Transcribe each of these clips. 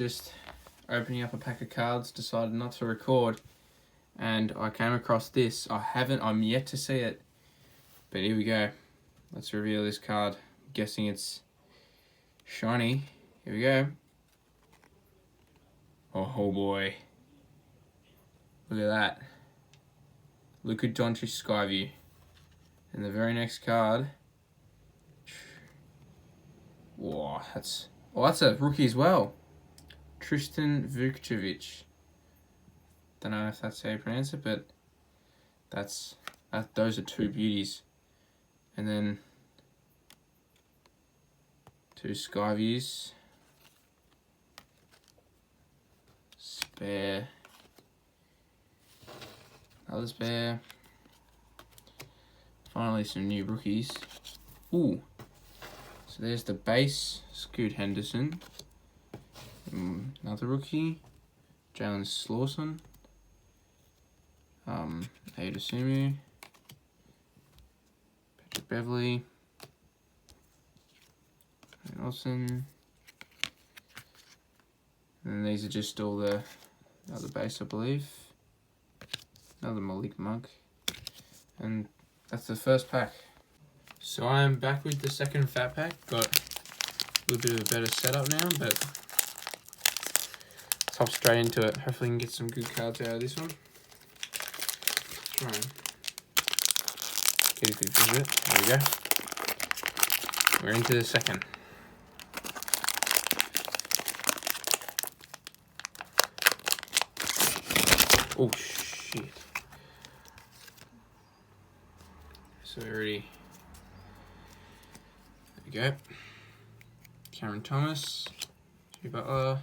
Just opening up a pack of cards, decided not to record, and I came across this. I'm yet to see it, but here we go. Let's reveal this card. I'm guessing it's shiny. Here we go. Oh boy. Look at that. Luka Skyview. And the very next card. Whoa, that's a rookie as well. Tristan Vukcevic. Don't know if that's how you pronounce it, but those are two beauties. And then two Skyviews. Spare. Another spare. Finally some new rookies. Ooh. So there's the base, Scoot Henderson. Another rookie, Jalen Slawson. Ada Sumu. Patrick Beverly. Nelson. And these are just all the other base, I believe. Another Malik Monk. And that's the first pack. So I am back with the second fat pack. Got a little bit of a better setup now, but let's hop straight into it. Hopefully we can get some good cards out of this one. Let's try and get a good view of it. There we go. We're into the second. Oh shit. So already. There we go. Cameron Thomas, Jay Butler,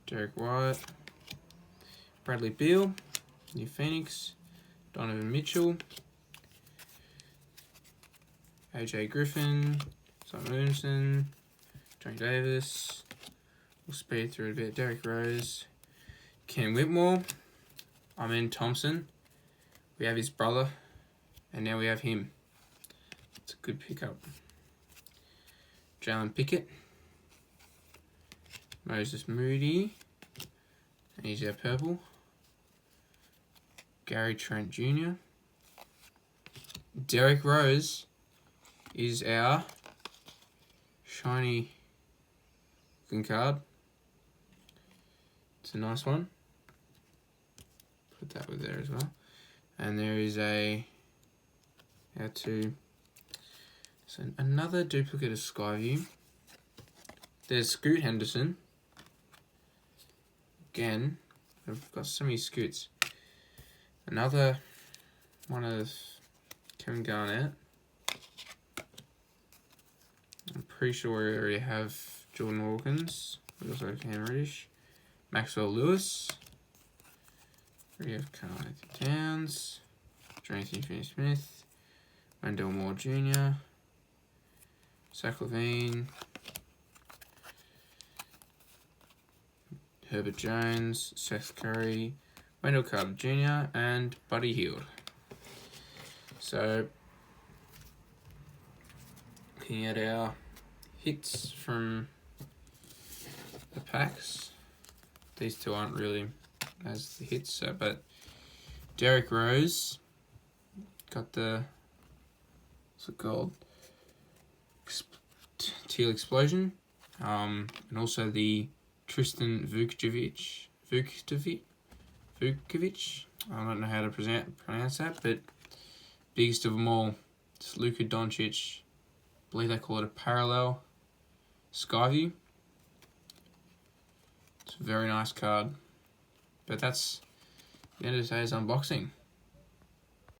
Derek White, Bradley Beal, New Phoenix, Donovan Mitchell, AJ Griffin, Simon Williamson, Johnny Davis. We'll speed through it a bit. Derek Rose, Cam Whitmore, Amen Thompson. We have his brother, and now we have him. It's a good pickup. Jalen Pickett, Moses Moody, and he's our purple. Gary Trent Jr. Derek Rose is our shiny looking card. It's a nice one. Put that with there as well. And there is our two. So another duplicate of Skyview. There's Scoot Henderson. Again, I've got so many Scoots. Another one of Kevin Garnett. I'm pretty sure we already have Jordan Hawkins. We also have Cam Reddish. Maxwell Lewis. We have Carl Anthony Towns. Anthony Finney-Smith. Wendell Moore Jr. Zach Levine, Herbert Jones, Seth Curry, Wendell Carter Jr. and Buddy Hield. So, looking at our hits from the packs, these two aren't really as the hits, but Derek Rose got the, what's it called? Teal Explosion, and also the Tristan Vukcevic. I don't know how to pronounce that, but biggest of them all, it's Luka Doncic. I believe they call it a parallel Skyview. It's a very nice card, but that's the end of today's unboxing.